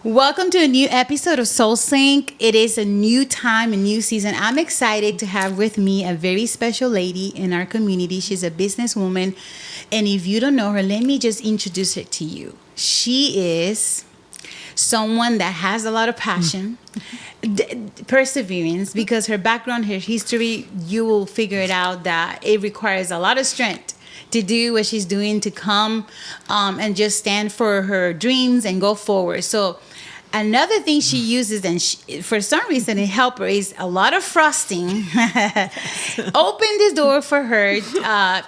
Welcome to a new episode of Soul Sync. It is a new time, a new season. I'm excited to have with me a very special lady in our community. She's a businesswoman. And if you don't know her, let me just introduce her to you. She is someone that has a lot of passion, perseverance, because her background, her history, you will figure it out that it requires a lot of strength to do what she's doing, to come and just stand for her dreams and go forward. So another thing she uses, and for some reason it helped her, is a lot of frosting. Opened this door for her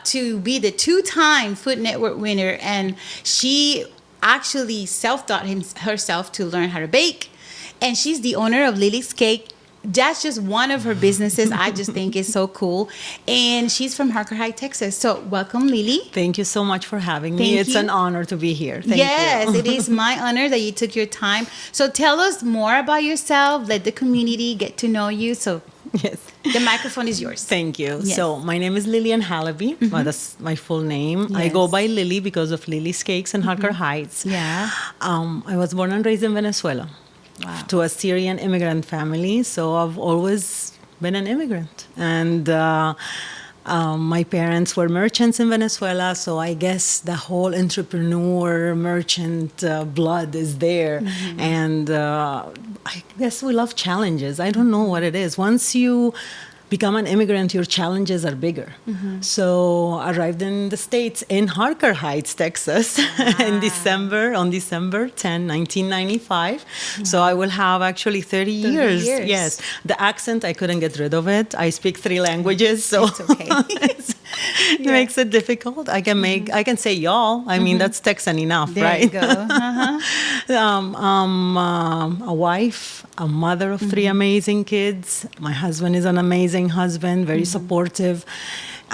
to be the two-time Food Network winner, and she actually self-taught herself to learn how to bake. And she's the owner of Lily's Cake. That's just one of her businesses. I just think it's so cool. And she's from Harker Heights, Texas. So welcome, Lily. Thank you so much for having me. It's an honor to be here. Thank yes, you. It is my honor that you took your time. So tell us more about yourself. Let the community get to know you. So Yes. the microphone is yours. Thank you. Yes. So my name is Lilian Halabi. That's my full name. I Yes. go by Lily because of Lily's Cakes in Harker Heights. Yeah. I was born and raised in Venezuela. Wow. To a Syrian immigrant family, so I've always been an immigrant. And my parents were merchants in Venezuela, so I guess the whole entrepreneur, merchant blood is there. And I guess we love challenges. I don't know what it is. Once you become an immigrant, your challenges are bigger. So I arrived in the States in Harker Heights, Texas, on December 10, 1995. So I will have actually 30 years. years. Yes. The accent, I couldn't get rid of it. I speak 3 languages, so It's okay. it makes it difficult. I can say y'all. I mean, that's Texan enough, There right? you go. Uh-huh. I'm a wife, a mother of 3 amazing kids. My husband is an amazing husband, very supportive.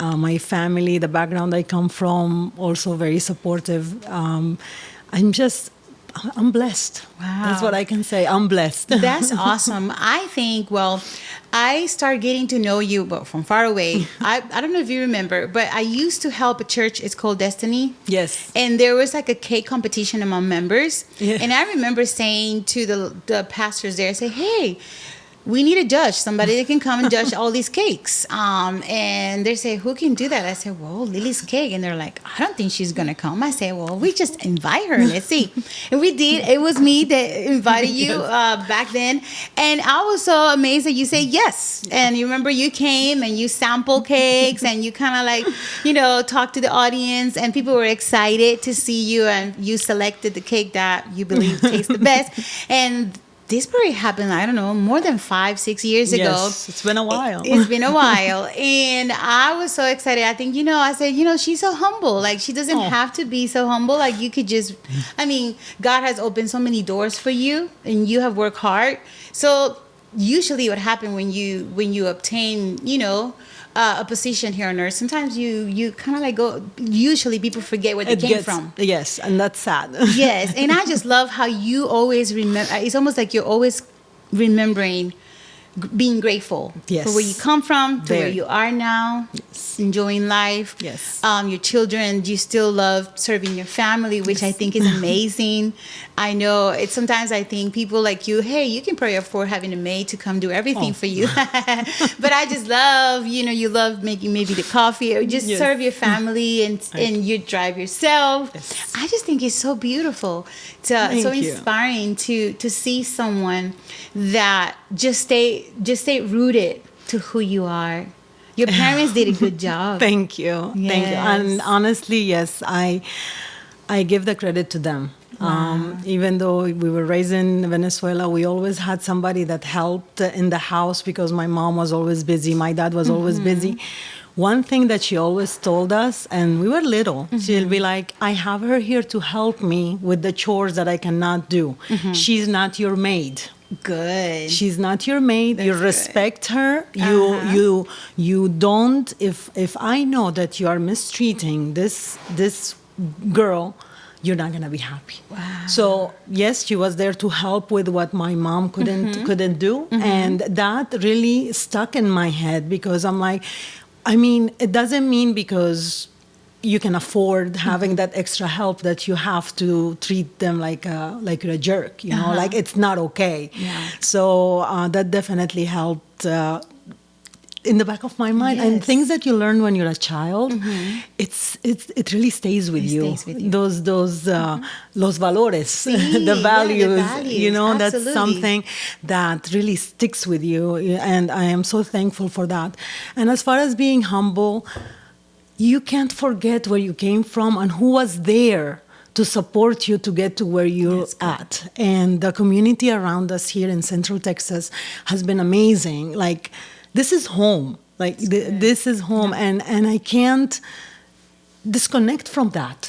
My family, the background I come from, also very supportive. I'm blessed. Wow. That's what I can say. I'm blessed. That's awesome. I think, I started getting to know you, but from far away. I don't know if you remember, but I used to help a church. It's called Destiny. Yes. And there was like a cake competition among members. Yeah. And I remember saying to the pastors there, I say, hey, we need a judge, somebody that can come and judge all these cakes. And they say, who can do that? I said, well, Lily's Cake. And they're like, I don't think she's going to come. I said, well, we just invite her. Let's see. And we did. It was me that invited you back then. And I was so amazed that you said yes. And you remember you came and you sampled cakes and you kind of like, talked to the audience. And people were excited to see you. And you selected the cake that you believe tastes the best. And this probably happened, I don't know, more than 5-6 years ago. Yes, it's been a while. It's been a while. And I was so excited. I think, I said, she's so humble. Like, she doesn't have to be so humble. Like, you could just, God has opened so many doors for you and you have worked hard. So usually what happens when you obtain, a position here on earth, sometimes you kind of like usually people forget where they came from. Yes, and that's sad. Yes, and I just love how you always remember. It's almost like you're always remembering being grateful for where you come from to where you are now, enjoying life. Yes. Your children, you still love serving your family, which I think is amazing. I know sometimes I think people like you, hey, you can probably afford having a maid to come do everything for you. But I just love, you love making maybe the coffee or just serve your family and you drive yourself. Yes. I just think it's so beautiful, so inspiring to see someone that just stay rooted to who you are. Your parents did a good job. Thank you. Yes. Thank you. And honestly, yes, I give the credit to them. Even though we were raised in Venezuela, we always had somebody that helped in the house because my mom was always busy. My dad was always busy. One thing that she always told us, and we were little, she'll be like, I have her here to help me with the chores that I cannot do. She's not your maid. Good. She's not your maid. You respect her. You don't. If I know that you are mistreating this girl, you're not gonna be happy. Wow. So yes, she was there to help with what my mom couldn't do, and that really stuck in my head because I'm like, it doesn't mean because you can afford having that extra help that you have to treat them like you're a jerk, like it's not okay. Yeah. So that definitely helped in the back of my mind. And Yes. things that you learn when you're a child, it really stays with you. stays with you. Those los valores, Sí, the values, values, that's absolutely. something that really sticks with you. And I am so thankful for that. And as far as being humble, you can't forget where you came from and who was there to support you to get to where you're at. And the community around us here in Central Texas has been amazing. Like, this is home. Like, this is home. And I can't disconnect from that.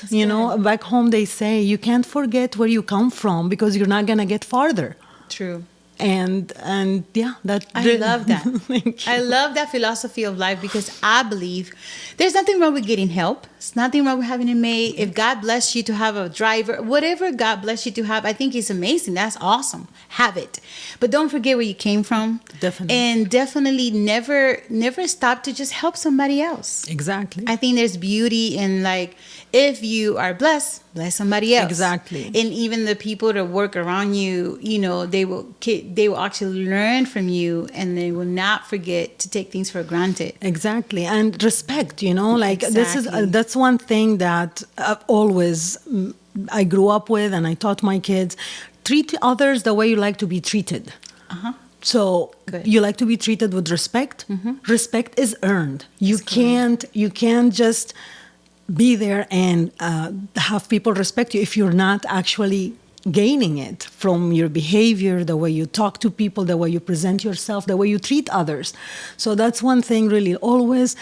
Back home they say you can't forget where you come from because you're not going to get farther. True. And yeah, that I love that. Thank you. I love that philosophy of life because I believe there's nothing wrong with getting help. It's nothing wrong with having a maid. If God bless you to have a driver, whatever God bless you to have, I think it's amazing. That's awesome. Have it. But don't forget where you came from. Definitely. And definitely never stop to just help somebody else. Exactly. I think there's beauty in, like, if you are blessed, bless somebody else. Exactly. And even the people that work around you, they will actually learn from you, and they will not forget to take things for granted. Exactly. And respect, like Exactly. that's one thing that I grew up with, and I taught my kids: treat others the way you like to be treated. So Good. you like to be treated with respect. Respect is earned. You can't just be there and have people respect you if you're not actually gaining it from your behavior, the way you talk to people, the way you present yourself, the way you treat others. So that's one thing, really. Always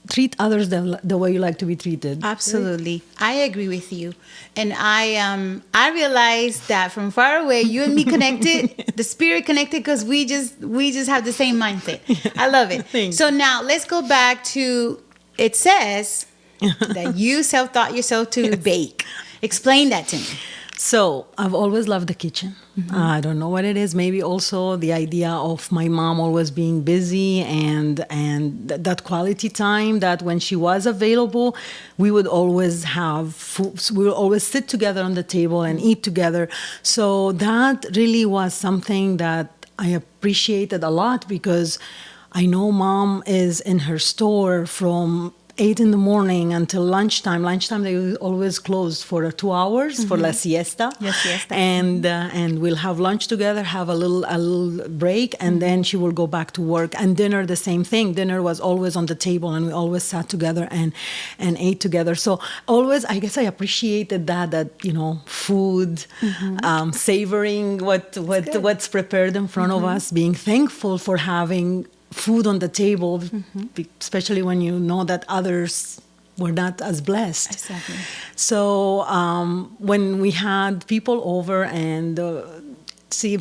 treat others the way you like to be treated. Absolutely. I agree with you. And I realized that from far away, you and me connected, the spirit connected, because we just have the same mindset. I love it. Thanks. So now let's go back to, it says that you self-taught yourself to bake. Explain that to me. So I've always loved the kitchen. I don't know what it is. Maybe also the idea of my mom always being busy and that quality time that when she was available, we would always have food. We would always sit together on the table and eat together. So that really was something that I appreciated a lot, because I know mom is in her store from 8 in the morning until lunchtime. Lunchtime, they always close for 2 hours for la siesta. La siesta. And we'll have lunch together, have a little break, and then she will go back to work. And dinner, the same thing. Dinner was always on the table, and we always sat together and ate together. So always, I guess I appreciated that food, savoring what's prepared in front of us, being thankful for having food on the table, especially when you know that others were not as blessed. Exactly. So when we had people over, and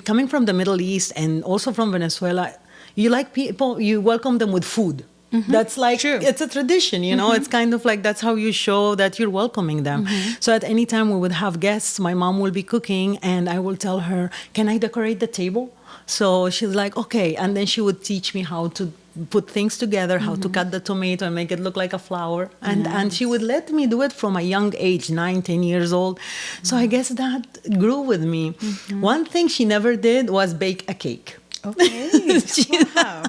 coming from the Middle East and also from Venezuela, you like people, you welcome them with food. That's like, True. it's a tradition, it's kind of like, that's how you show that you're welcoming them. So at any time we would have guests, my mom will be cooking, and I will tell her, can I decorate the table? So she's like, okay. And then she would teach me how to put things together, how to cut the tomato and make it look like a flower. And she would let me do it from a young age, 9, 10 years old. So I guess that grew with me. One thing she never did was bake a cake. Okay. Wow.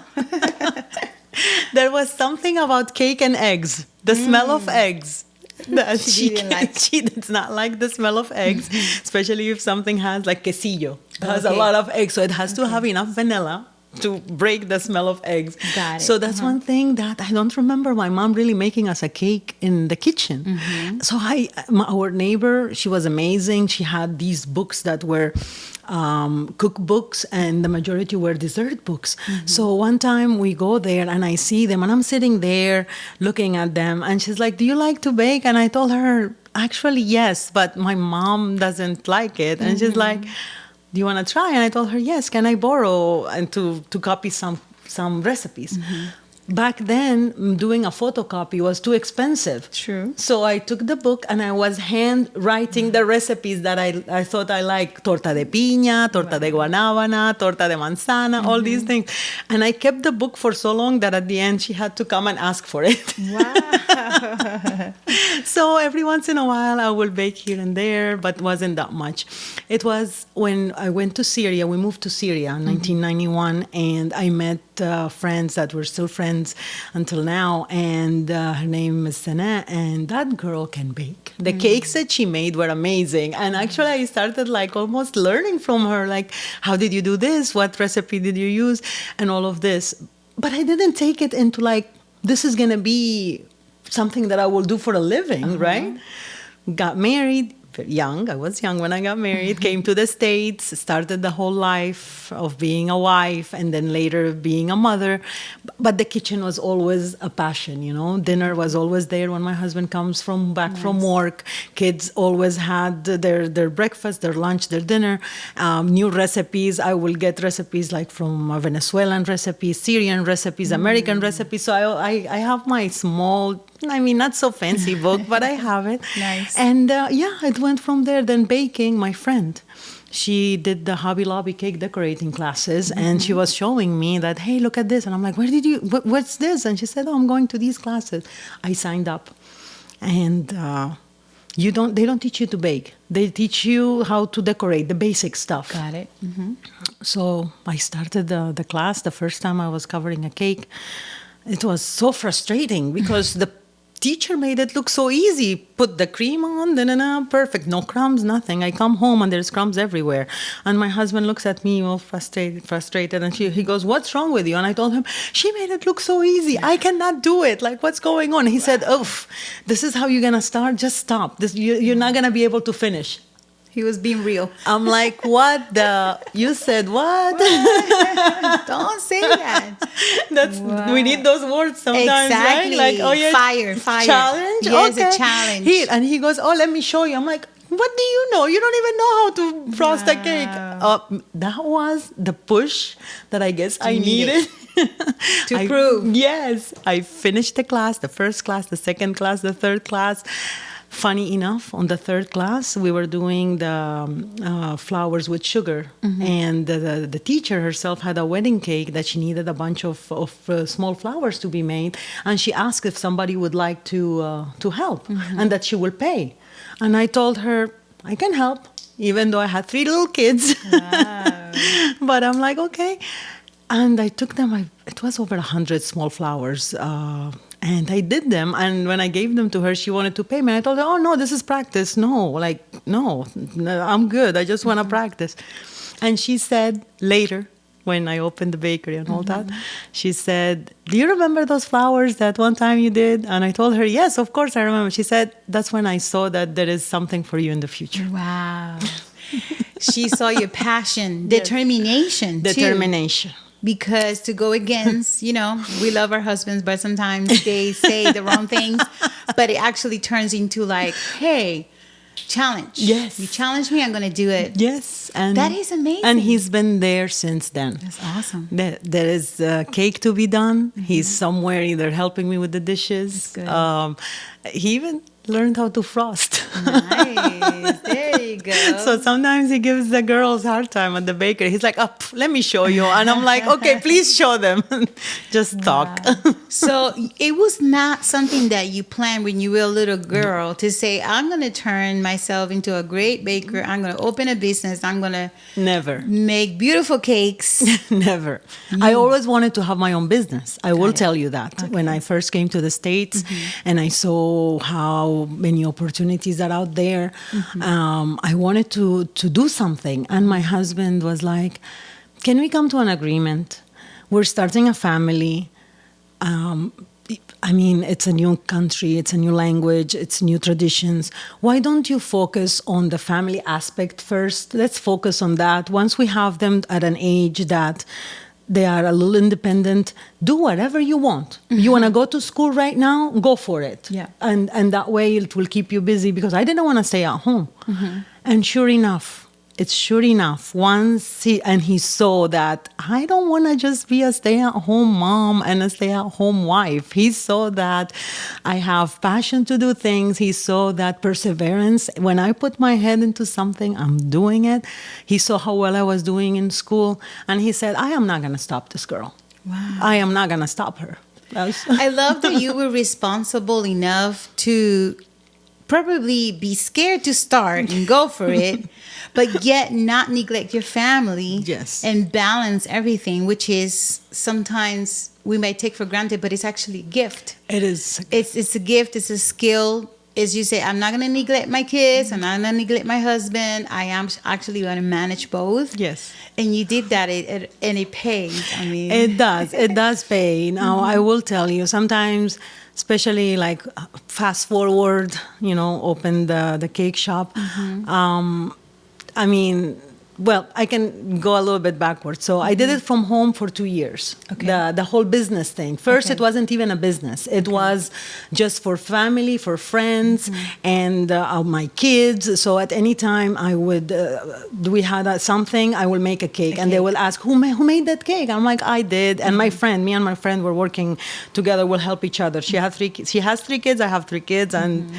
There was something about cake and eggs, the smell of eggs. That She didn't like. She does not like the smell of eggs, especially if something has like quesillo. It has a Okay. lot of eggs, so it has to have enough vanilla to break the smell of eggs. Got it. So that's one thing that I don't remember my mom really making us a cake in the kitchen. So our neighbor, she was amazing. She had these books that were cookbooks, and the majority were dessert books. So one time we go there and I see them, and I'm sitting there looking at them, and she's like, do you like to bake? And I told her, actually, yes, but my mom doesn't like it. And she's like, do you want to try? And I told her, yes, can I borrow and to copy some recipes? back then, doing a photocopy was too expensive. True. So I took the book and I was hand writing the recipes that I thought I liked. Torta de piña, torta de guanábana, torta de manzana, all these things. And I kept the book for so long that at the end she had to come and ask for it. Wow. So every once in a while I will bake here and there, but wasn't that much. It was when I went to Syria, we moved to Syria in 1991, and I met friends that were still friends until now, and her name is Sana, and that girl can bake. The cakes that she made were amazing, and actually I started like almost learning from her, like, how did you do this? What recipe did you use? And all of this. But I didn't take it into like, this is going to be something that I will do for a living, right? Got married young. I was young when I got married, came to the States, started the whole life of being a wife and then later being a mother. But the kitchen was always a passion, you know. Dinner was always there when my husband comes back from work. Kids always had their breakfast, their lunch, their dinner. New recipes. I will get recipes like from Venezuelan recipes, Syrian recipes, American recipes. So I have my small, I mean, not so fancy book, but I have it. Nice. And it went from there. Then baking, my friend, she did the Hobby Lobby cake decorating classes, and she was showing me that, hey, look at this. And I'm like, what's this? And she said, oh, I'm going to these classes. I signed up. And they don't teach you to bake. They teach you how to decorate, the basic stuff. Got it. Mm-hmm. So I started the class. The first time I was covering a cake, it was so frustrating because the teacher made it look so easy. Put the cream on, perfect. No crumbs, nothing. I come home and there's crumbs everywhere. And my husband looks at me all frustrated. And he goes, what's wrong with you? And I told him, she made it look so easy. I cannot do it. Like, what's going on? He said, this is how you're going to start? Just stop. You're not going to be able to finish. He was being real. I'm like, what the? You said what? Don't say that. We need those words sometimes, exactly. right? Like, oh yeah, fire. Challenge. Yes, okay. a challenge. And he goes, oh, let me show you. I'm like, what do you know? You don't even know how to frost a cake. That was the push that I guess I needed. To prove. Yes. I finished the class, the first class, the second class, the third class. Funny enough, on the third class, we were doing the flowers with sugar. Mm-hmm. And the teacher herself had a wedding cake that she needed a bunch of small flowers to be made. And she asked if somebody would like to help, and that she will pay. And I told her, I can help, even though I had 3 little kids. Wow. But I'm like, okay. And I took them, it was over 100 small flowers. And I did them. And when I gave them to her, she wanted to pay me. I told her, oh, no, this is practice. No, I'm good. I just want to practice. And she said later, when I opened the bakery and all that, she said, do you remember those flowers that one time you did? And I told her, yes, of course I remember. She said, that's when I saw that there is something for you in the future. Wow. She saw your passion, determination. Determination. Too. Because to go against, we love our husbands, but sometimes they say the wrong things. But it actually turns into like, hey, challenge. Yes. You challenge me, I'm going to do it. Yes. And that is amazing. And he's been there since then. That's awesome. There is cake to be done. Mm-hmm. He's somewhere either helping me with the dishes. That's good. He even learned how to frost. Nice. There you go. So sometimes he gives the girls a hard time at the bakery. He's like, let me show you. And I'm like, okay, please show them. Just talk. So it was not something that you planned when you were a little girl to say, I'm going to turn myself into a great baker. I'm going to open a business. I'm going to never make beautiful cakes. Never. I always wanted to have my own business. I will tell you that. Okay. When I first came to the States and I saw how many opportunities are out there, I wanted to do something. And my husband was like, can we come to an agreement? We're starting a family. I mean, it's a new country, it's a new language, it's new traditions. Why don't you focus on the family aspect first? Let's focus on that. Once we have them at an age that they are a little independent, do whatever you want. You want to go to school right now? Go for it. Yeah. And that way it will keep you busy, because I didn't want to stay at home. And sure enough, it's sure enough, once he saw that I don't want to just be a stay-at-home mom and a stay-at-home wife. He saw that I have passion to do things. He saw that perseverance. When I put my head into something, I'm doing it. He saw how well I was doing in school, and he said, I am not going to stop this girl. Wow. I am not going to stop her. I love that you were responsible enough to probably be scared to start and go for it, but yet not neglect your family. Yes. And balance everything, which is sometimes we might take for granted, but it's actually a gift. It is. It's a gift. It's a skill. As you say, I'm not going to neglect my kids. I'm not going to neglect my husband. I am actually going to manage both. Yes. And you did that, and it pays. I mean, It does. It does pay. Now, I will tell you, sometimes, especially like fast forward, open the cake shop. I mean, well, I can go a little bit backwards. So I did it from home for 2 years. Okay. The whole business thing. First, Okay. it wasn't even a business. It was just for family, for friends, and my kids. So at any time I would, we had something, I will make a cake. And they will ask, who made that cake? I'm like, I did. And me and my friend were working together. We'll help each other. She has 3 kids. She has 3 kids. I have 3 kids. And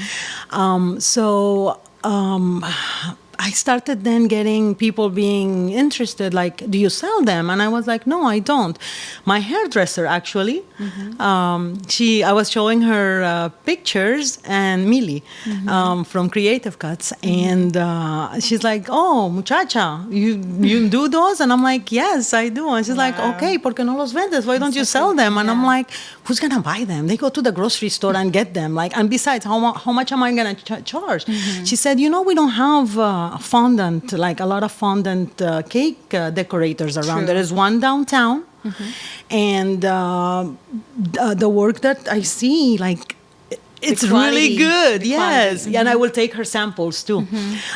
I started then getting people being interested, like, do you sell them? And I was like, no, I don't. My hairdresser, actually, I was showing her pictures, and Millie from Creative Cuts, and she's like, oh, muchacha, you do those? And I'm like, yes, I do. And she's like, okay, ¿por qué no los vendes? Why don't you sell them? And I'm like, who's going to buy them? They go to the grocery store and get them. Like, and besides, how much am I going to charge? She said, we don't have fondant, like a lot of fondant cake decorators around. True. There is one downtown, and the work that I see, like, it's really good. Yes. Quality. And I will take her samples too.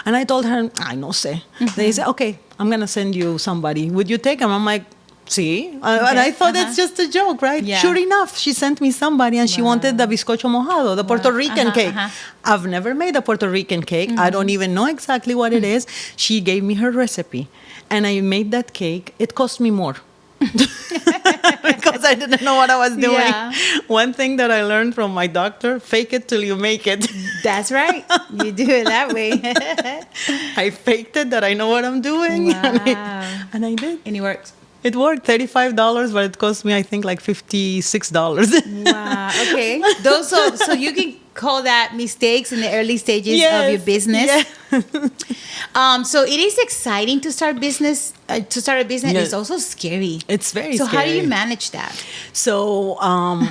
And I told her, I no sé. They said, okay, I'm going to send you somebody. Would you take them? I'm like, see? And I thought it's just a joke, right? Yeah. Sure enough, she sent me somebody, and she wanted the bizcocho mojado, the Puerto Rican cake. I've never made a Puerto Rican cake. I don't even know exactly what it is. She gave me her recipe, and I made that cake. It cost me more. Because I didn't know what I was doing. Yeah. One thing that I learned from my doctor, fake it till you make it. That's right. You do it that way. I faked it that I know what I'm doing. Wow. And I did. And it works. It worked, $35, but it cost me, I think, like $56. Wow. Okay. So you can call that mistakes in the early stages of your business. Yeah. So it is exciting to start business. To start a business, Yeah. it's also scary. It's very So scary. how do you manage that? So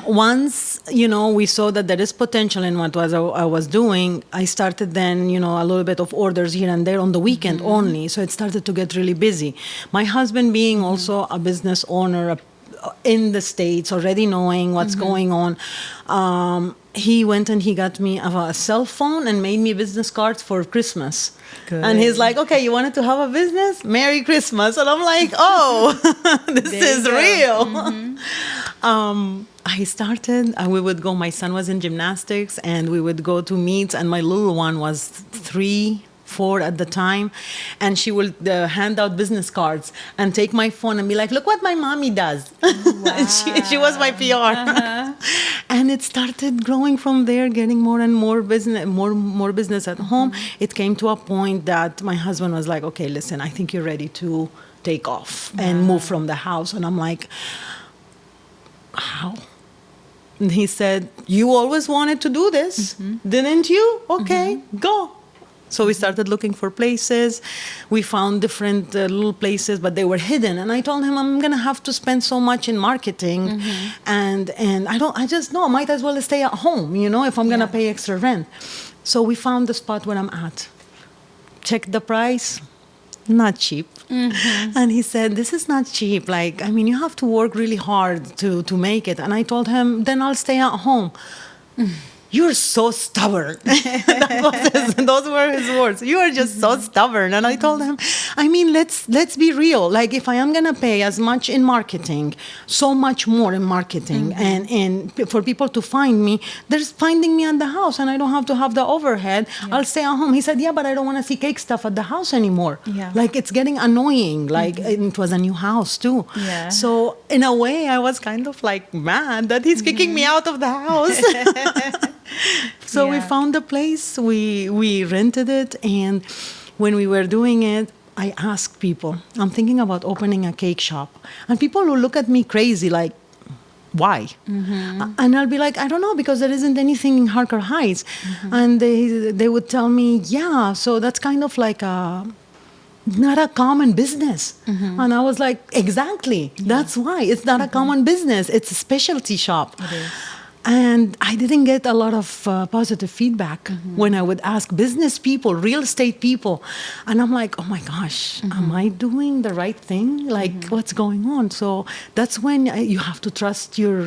once, we saw that there is potential in what I was doing, I started then, a little bit of orders here and there on the weekend only. So it started to get really busy. My husband being also a business owner in the States, already knowing what's going on, he went and he got me a cell phone and made me business cards for Christmas. Good. And he's like, okay, you wanted to have a business? Merry Christmas. And I'm like, oh, this There is you go. real. I started, we would go, my son was in gymnastics, and we would go to meets, and my little one was 3, 4 at the time, and she would hand out business cards and take my phone and be like, look what my mommy does. Wow. she was my PR. And it started growing from there, getting more and more business, more business at home. It came to a point that my husband was like, okay, listen, I think you're ready to take off and move from the house. And I'm like, how? And he said, you always wanted to do this, didn't you? Okay, go. So we started looking for places. We found different little places, but they were hidden. And I told him, I'm going to have to spend so much in marketing. And I just know, I might as well stay at home, if I'm going to pay extra rent. So we found the spot where I'm at. Checked the price, not cheap. And he said, this is not cheap. Like, you have to work really hard to make it. And I told him, then I'll stay at home. "You're so stubborn." Those were his words. "You are just so stubborn." And I told him, I mean, let's be real. Like, if I am gonna pay as much in marketing, so much more in marketing, and for people to find me, there's finding me at the house, and I don't have to have the overhead. I'll stay at home. He said, "Yeah, but I don't want to see cake stuff at the house anymore. Yeah. Like, it's getting annoying. Like, it was a new house too." Yeah. So in a way, I was kind of like mad that he's kicking me out of the house. So we Yeah. found a place, we rented it, and when we were doing it, I asked people, "I'm thinking about opening a cake shop." And people will look at me crazy, like, "Why?" And I'll be like, "I don't know, because there isn't anything in Harker Heights." And they would tell me, "Yeah, so that's kind of like not a common business." And I was like, exactly, that's why. It's not a common business. It's a specialty shop. It is. And I didn't get a lot of positive feedback when I would ask business people, real estate people. And I'm like, "Oh my gosh, am I doing the right thing? Like, what's going on?" So that's when you have to trust your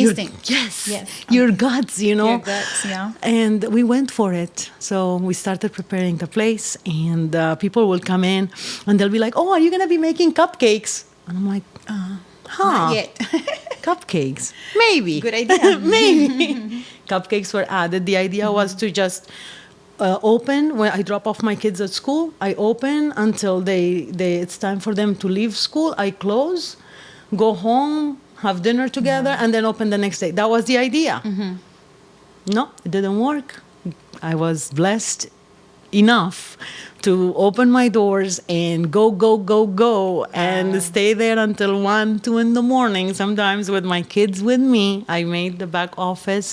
instinct. Yes. Yes. Your guts, you know. Your guts, yeah. And we went for it. So we started preparing the place, and people will come in and they'll be like, "Oh, are you going to be making cupcakes?" And I'm like, Not yet. Cupcakes. Maybe. Good idea. Maybe. Cupcakes were added. The idea was to just open when I drop off my kids at school. I open until it's time for them to leave school. I close, go home, have dinner together, and then open the next day. That was the idea. No, it didn't work. I was blessed enough to open my doors and go, and stay there until 1, 2 in the morning, sometimes with my kids with me. I made the back office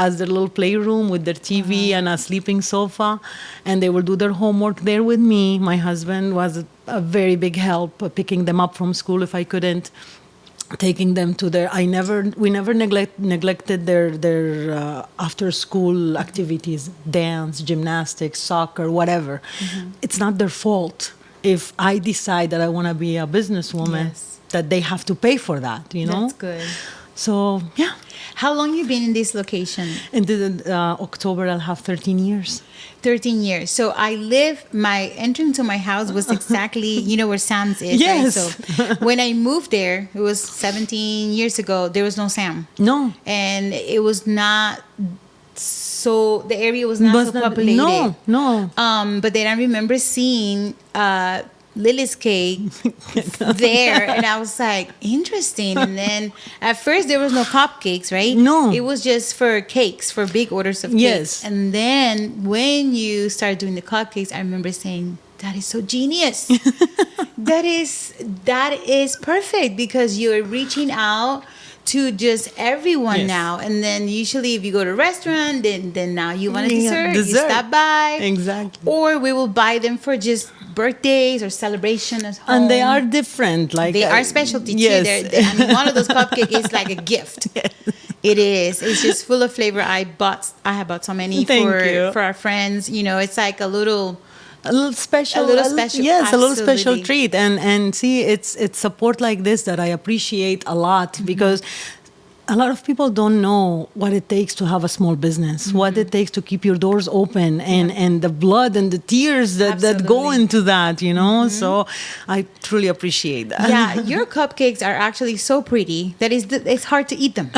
as their little playroom with their TV and a sleeping sofa, and they will do their homework there with me. My husband was a very big help, picking them up from school if I couldn't, taking them to we never neglected their after school activities, dance, gymnastics, soccer, whatever. It's not their fault if I decide that I want to be a businesswoman. Yes. That they have to pay for that, you know. That's good. So yeah, How long you been in this location? in October I'll have 13 years. 13 years. So my entrance to my house was exactly, you know where Sam's is, Yes. right? So when I moved there, it was 17 years ago, there was no Sam. No. And it was not the area was not so populated. No. But then I remember seeing Lily's cake there, and I was like, interesting. And then at first there was no cupcakes, right? No. It was just for cakes, for big orders of cakes. Yes. And then when you started doing the cupcakes, I remember saying, that is so genius. that is perfect, because you're reaching out to just everyone Yes. now. And then usually if you go to a restaurant, then now you want a Yeah, dessert, you stop by. Exactly. Or we will buy them for just birthdays or celebration at home. And they are different. Like They are specialty too. Yes. I mean, one of those cupcakes is like a gift. It is. It's just full of flavor. I have bought so many Thank you. for our friends. You know, it's like a little special, yes, a little special absolutely. treat. And see, it's support like this that I appreciate a lot, because a lot of people don't know what it takes to have a small business, what it takes to keep your doors open, and the blood and the tears that go Absolutely. into that, you know. So I truly appreciate that. Yeah, your cupcakes are actually so pretty that it's hard to eat them,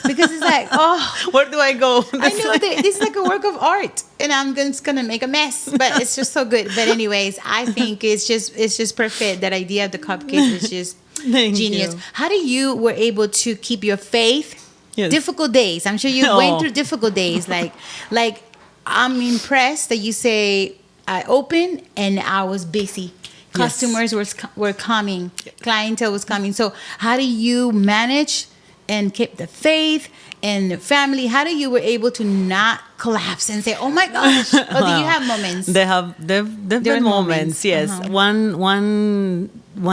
because it's like, oh, Where do I go? I know this is like a work of art, and I'm just gonna make a mess, but it's just so good. But anyways, I think it's just perfect. That idea of the cupcakes is just Thank genius. you. How do you were able to keep your faith? Yes. Difficult days. I'm sure you Oh. went through difficult days. Like I'm impressed that you say I opened and I was busy. Customers were coming, clientele was coming. So how do you manage and keep the faith and the family? How do you were able to not collapse and say, "Oh my gosh"? Or do you have moments? They've been moments, yes.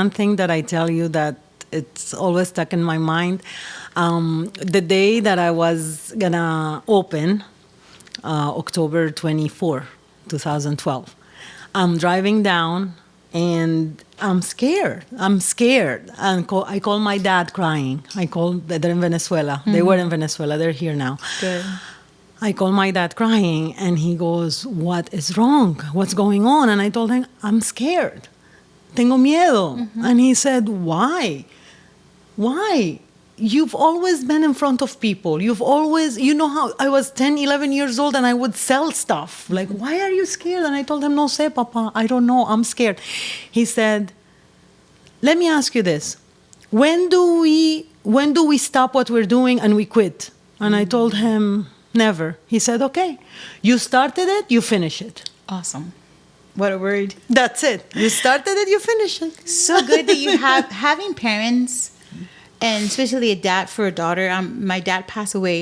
One thing that I tell you that it's always stuck in my mind, the day that I was gonna open, October 24, 2012, I'm driving down and I'm scared. And I call my dad crying. They're in Venezuela. They were in Venezuela. They're here now. Good. I call my dad crying, and he goes, "What is wrong? What's going on?" And I told him, "I'm scared. Tengo miedo." And he said, "Why? Why? You've always been in front of people. You've always, you know how I was 10, 11 years old and I would sell stuff. Like, why are you scared?" And I told him, "No sé, Papa. I don't know. I'm scared." He said, "Let me ask you this. When do we stop what we're doing and we quit?" And I told him, "Never." He said, "Okay, you started it, you finish it." Awesome. What a word. That's it. You started it, you finish it. So good that you have having parents, and especially a dad for a daughter. My dad passed away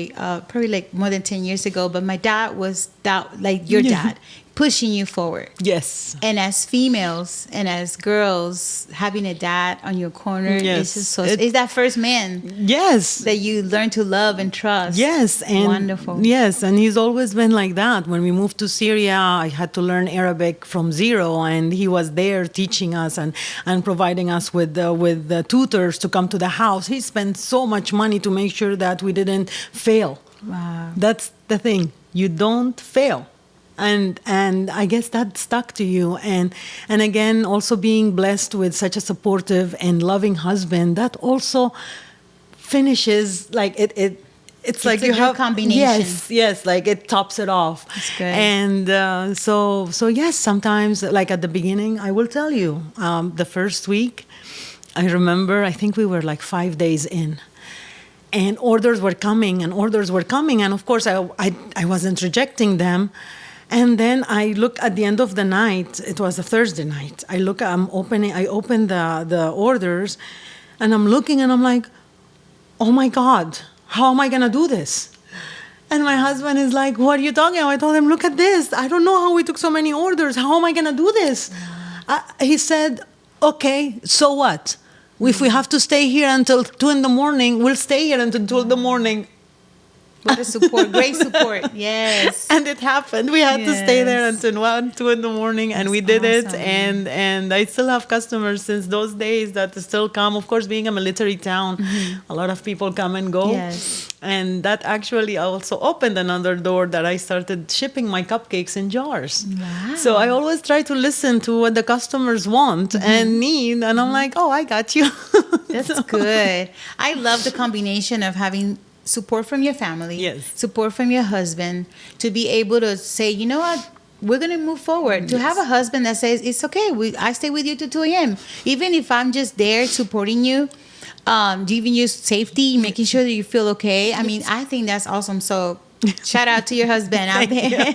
probably like more than 10 years ago, but my dad was that, like your dad, pushing you forward. Yes. And as females and as girls, having a dad on your corner is just so. It's that first man Yes. that you learn to love and trust. Yes, and Wonderful. Yes, and he's always been like that. When we moved to Syria, I had to learn Arabic from zero, and he was there teaching us and providing us with the tutors to come to the house. He spent so much money to make sure that we didn't fail. Wow. That's the thing. You don't fail. And I guess that stuck to you, and again, also being blessed with such a supportive and loving husband, that also finishes like it's like a you good have combination. yes, like it tops it off. That's good. And so yes, sometimes like at the beginning, I will tell you, the first week, I remember, I think we were like 5 days in. And orders were coming, and of course I wasn't rejecting them. And then I look at the end of the night. It was a Thursday night. I open the orders, and I'm looking, and I'm like, "Oh my God, how am I gonna do this?" And my husband is like, "What are you talking about?" I told him, "Look at this. I don't know how we took so many orders. How am I gonna do this?" He said, "Okay, so what? If we have to stay here until 2 in the morning, we'll stay here until 2 in the morning." What a support. Great support. Yes. And it happened. We had to stay there Yes. until 1, 2 in the morning, and That's we did it. awesome. And I still have customers since those days that still come. Of course, being a military town, a lot of people come and go. Yes. And that actually also opened another door that I started shipping my cupcakes in jars. Wow. So I always try to listen to what the customers want and need, and I'm like, "Oh, I got you." That's good. I love the combination of having support from your family, Yes. support from your husband, to be able to say, "You know what, we're going to move forward." To have a husband that says, "It's okay, I stay with you till 2 a.m. Even if I'm just there supporting you, giving you safety, making sure that you feel okay." I mean, I think that's awesome. So shout out to your husband out there.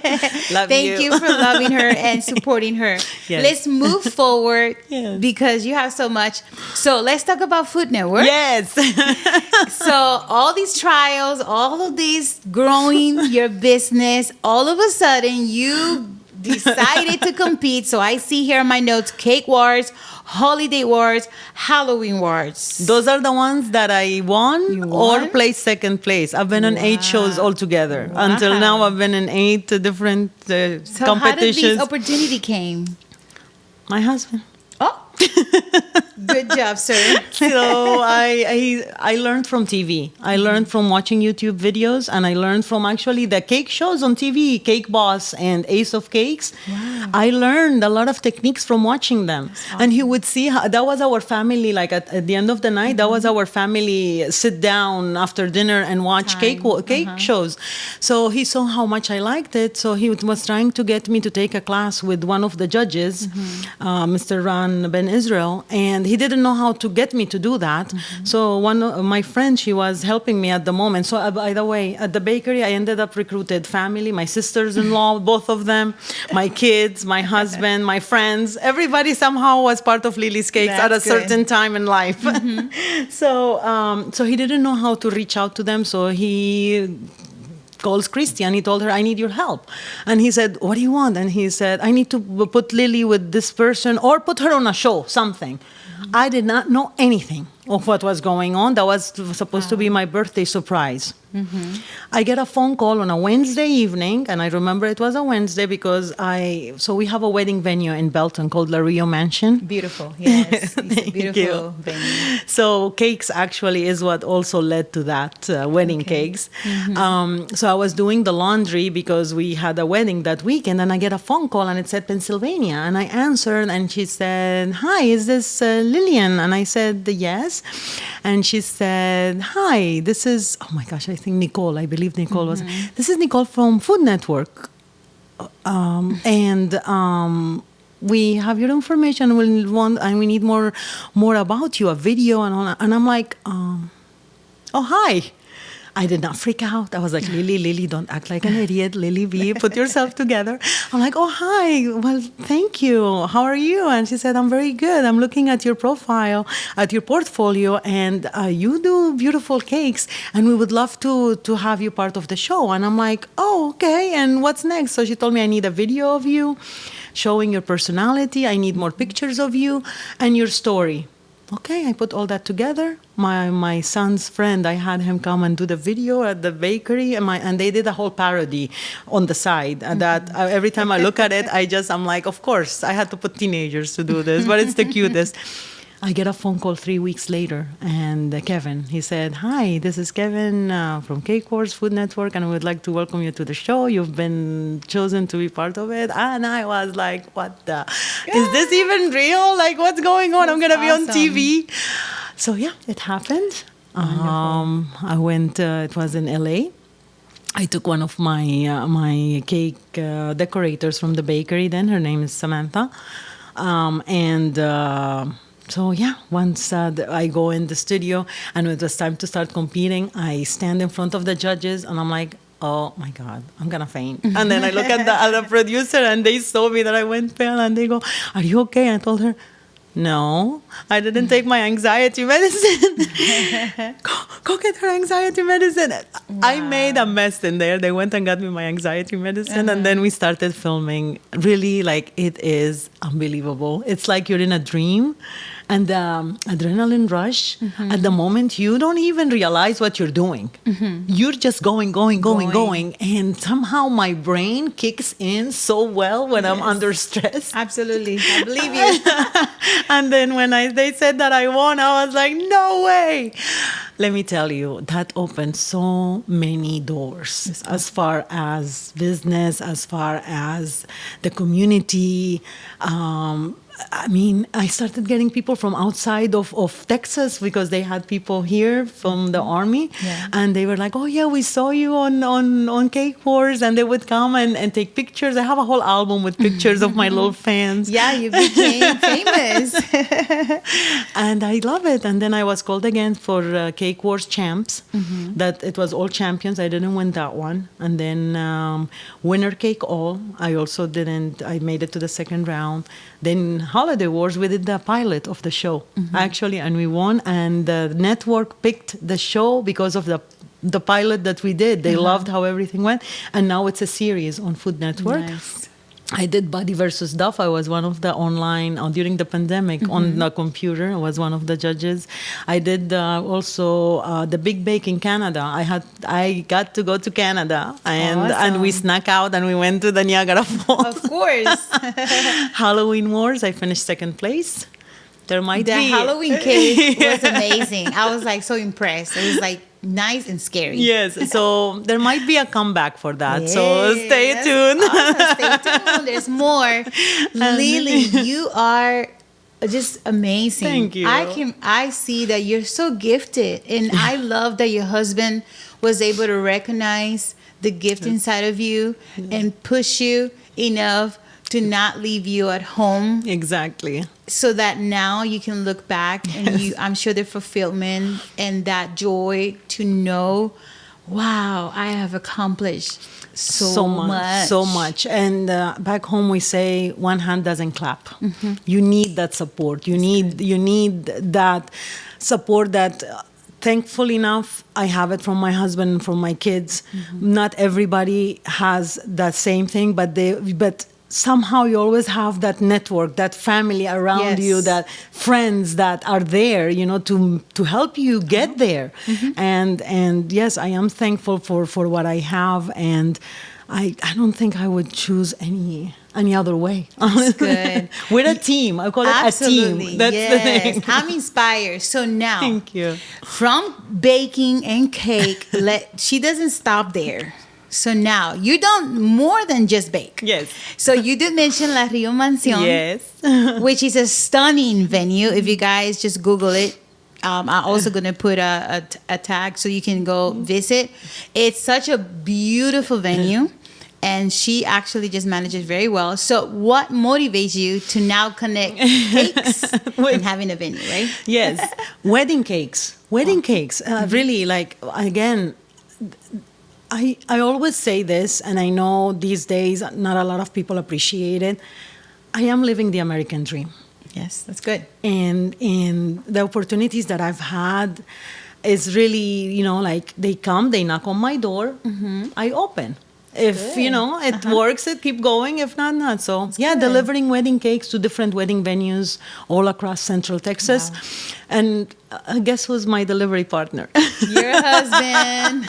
Love Thank you for loving her and supporting her. Yes. Let's move forward Yes. because you have so much. So let's talk about Food Network. Yes. So all these trials, all of these growing your business, all of a sudden you decided to compete. So I see here in my notes, Cake Wars, Holiday Wars, Halloween Wars. Those are the ones that I won, You or won? placed second place. I've been on 8 shows altogether. Wow. Until now, I've been in 8 different So competitions. how did this opportunity came? My husband. Oh, good job, sir. So I learned from TV. I learned from watching YouTube videos, and I learned from actually the cake shows on TV, Cake Boss and Ace of Cakes. Wow. I learned a lot of techniques from watching them. And he would see how that was our family, like at the end of the night, that was our family sit down after dinner and watch Time. cake shows. So he saw how much I liked it. So he was trying to get me to take a class with one of the judges, Mr. Ran Ben Israel, and he didn't know how to get me to do that. So one of my friend, she was helping me at the moment. So by the way, at the bakery, I ended up recruited family, my sisters-in-law, both of them, my kids, my husband, my friends. Everybody somehow was part of Lily's Cakes at a That's good. certain time in life. So he didn't know how to reach out to them. So he calls Christy and he told her, "I need your help." And he said, "What do you want?" And he said, "I need to put Lily with this person or put her on a show, something." I did not know anything. of what was going on. That was supposed to be my birthday surprise. I get a phone call on a Wednesday evening, and I remember it was a Wednesday because so we have a wedding venue in Belton called La Rio Mansion. Beautiful. Yes. It's a Thank beautiful you. venue. So cakes actually is what also led to that, wedding cakes. So I was doing the laundry because we had a wedding that weekend, and I get a phone call and it said Pennsylvania. And I answered and she said, "Hi, is this Lilian?" And I said, "Yes." And she said, "Hi, this is," oh my gosh, I think Nicole, I believe Nicole was, "This is Nicole from Food Network. And we have your information. We need more about you, a video and all that." And I'm like, "Oh, hi." I did not freak out. I was like, Lily, don't act like an idiot. Lily B, put yourself together. I'm like, "Oh, hi. Well, thank you. How are you?" And she said, "I'm very good. I'm looking at your profile, at your portfolio, and you do beautiful cakes, and we would love to have you part of the show." And I'm like, "Oh, okay. And what's next?" So she told me, "I need a video of you showing your personality. I need more pictures of you and your story." Okay, I put all that together. My son's friend, I had him come and do the video at the bakery, and they did a whole parody on the side. And that every time I look at it, I'm like, of course, I had to put teenagers to do this, but it's the cutest. I get a phone call 3 weeks later, and Kevin, he said, "Hi, this is Kevin from Cake Wars Food Network, and we would like to welcome you to the show. You've been chosen to be part of it." And I was like, "What the? Is this even real? Like, what's going on? I'm going to be on TV." So yeah, it happened. I went, it was in LA. I took one of my cake decorators from the bakery then. Her name is Samantha. So yeah, once I go in the studio and it was time to start competing, I stand in front of the judges and I'm like, "Oh my God, I'm gonna faint." And then I look at the other producer and they saw me that I went pale and they go, "Are you okay?" And I told her, "No, I didn't take my anxiety medicine." Go get her anxiety medicine. Wow. I made a mess in there. They went and got me my anxiety medicine, and then we started filming. Really, like, it is unbelievable. It's like you're in a dream, and the adrenaline rush, at the moment, you don't even realize what you're doing. You're just going. And somehow my brain kicks in so well when I'm under stress. Absolutely. I believe you. And then when they said that I won, I was like, "No way." Let me tell you, that opened so many doors as far as business, as far as the community. I mean, I started getting people from outside of Texas because they had people here from the Army. Yeah. And they were like, "Oh, yeah, we saw you on Cake Wars." And they would come and take pictures. I have a whole album with pictures of my little fans. Yeah, you became famous. And I love it. And then I was called again for Cake Wars Champs. That it was all champions. I didn't win that one. And then Winner Cake All. I also didn't. I made it to the second round. Then Holiday Wars, we did the pilot of the show, actually, and we won. And the network picked the show because of the pilot that we did. They loved how everything went. And now it's a series on Food Network. Nice. I did Body versus Duff. I was one of the online, during the pandemic, on the computer. I was one of the judges. I did also the Big Bake in Canada. I got to go to Canada, and we snuck out and we went to the Niagara Falls. Of course. Halloween Wars, I finished second place. There might the be. Halloween cake was amazing. I was like so impressed. It was like nice and scary. Yes, so there might be a comeback for that. Yeah, so stay tuned. Awesome. Stay tuned. There's more. Lily, you are just amazing. Thank you. I see that you're so gifted, and I love that your husband was able to recognize the gift inside of you and push you enough to not leave you at home. Exactly. So that now you can look back and I'm sure the fulfillment and that joy to know, wow, I have accomplished so much. And back home we say one hand doesn't clap. You need that support. You need that support that thankful enough, I have it from my husband and from my kids. Not everybody has that same thing, but somehow you always have that network, that family around you, Yes. that friends that are there, to help you get there. And yes, I am thankful for what I have, and I don't think I would choose any other way. That's good. We're a team. I call it Absolutely. a team. That's the thing. I'm inspired. So now, Thank you. from baking and cake, she doesn't stop there. So now you don't more than just bake. Yes. So you did mention La Rio Mansion, Yes. which is a stunning venue. If you guys just Google it, I'm also going to put a tag so you can go visit. It's such a beautiful venue, and she actually just manages very well. So what motivates you to now connect cakes and having a venue, right? Yes. Wedding cakes. Wedding cakes. Really, like, again, I always say this, and I know these days not a lot of people appreciate it. I am living the American dream. Yes, that's good. And the opportunities that I've had is really, like they come, they knock on my door, I open. If, it works, it keep going. If not, not. So, yeah, good. delivering wedding cakes to different wedding venues all across Central Texas. Wow. And guess who's my delivery partner? Your husband.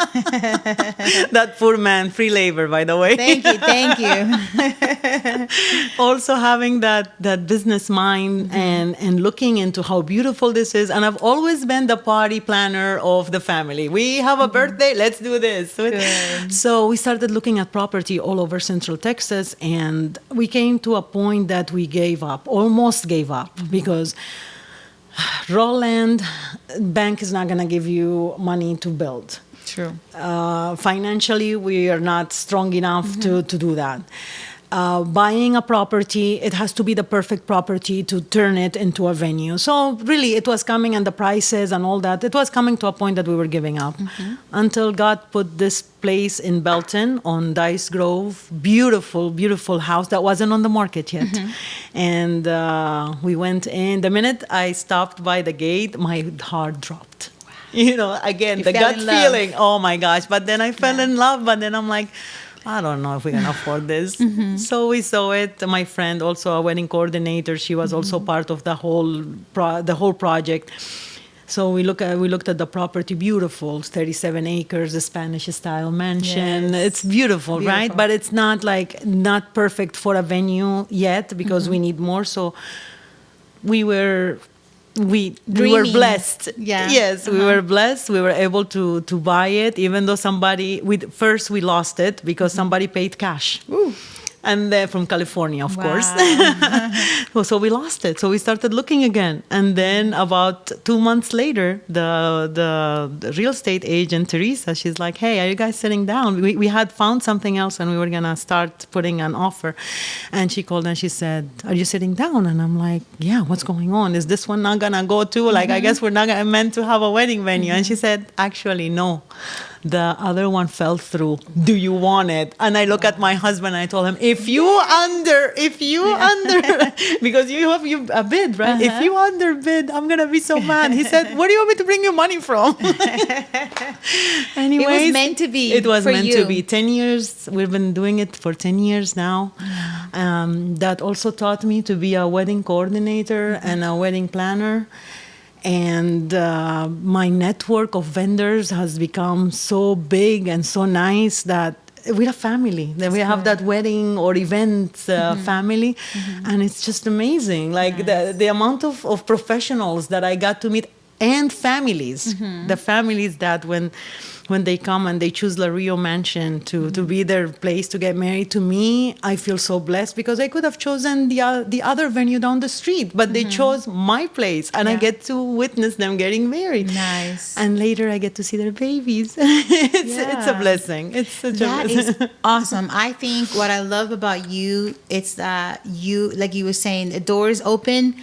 That poor man, free labor, by the way. Thank you. Also having that business mind and looking into how beautiful this is. And I've always been the party planner of the family. We have a birthday, let's do this. Good. So we started looking at property all over Central Texas, and we came to a point that we gave up, almost gave up, because raw land, bank is not going to give you money to build. True. Financially, we are not strong enough to do that. Buying a property, it has to be the perfect property to turn it into a venue. So really, it was coming, and the prices and all that, it was coming to a point that we were giving up. Until God put this place in Belton on Dice Grove. Beautiful, beautiful house that wasn't on the market yet. And we went in. The minute I stopped by the gate, my heart dropped. Again, the fell gut in love. feeling, oh my gosh. But then I fell in love, but then I'm like, I don't know if we can afford this. So we saw it. My friend, also a wedding coordinator, she was also part of the whole project. So we looked at the property, beautiful, 37 acres, a Spanish-style mansion. Yes. It's beautiful, right? But it's not perfect for a venue yet, because we need more. So we were Dreaming. blessed. Yeah. Yes, we were blessed. We were able to buy it, even though first we lost it because somebody paid cash. Ooh. And they're from California, of course. Wow. So we lost it. So we started looking again. And then about 2 months later, the real estate agent, Teresa, she's like, hey, are you guys sitting down? We had found something else, and we were going to start putting an offer. And she called and she said, are you sitting down? And I'm like, yeah, what's going on? Is this one not going to go too? Like, I guess we're not meant to have a wedding venue. And she said, actually, no. The other one fell through. Do you want it? And I look at my husband and I told him, if you under, because you have a bid, right? If you underbid, I'm going to be so mad. He said, where do you want me to bring you money from? Anyways, it was meant to be. It was for meant you. to be. 10 years. We've been doing it for 10 years now. That also taught me to be a wedding coordinator and a wedding planner. And my network of vendors has become so big and so nice that we're a family. That we have that wedding or event family, and it's just amazing. Like the amount of professionals that I got to meet, and families. The families that when they come and they choose La Rio Mansion to be their place to get married, to me, I feel so blessed, because I could have chosen the other venue down the street, but they chose my place, and I get to witness them getting married. Nice. And later I get to see their babies. It's a blessing. It's such a That blessing. is awesome. I think what I love about you, it's that you, like you were saying, the doors open,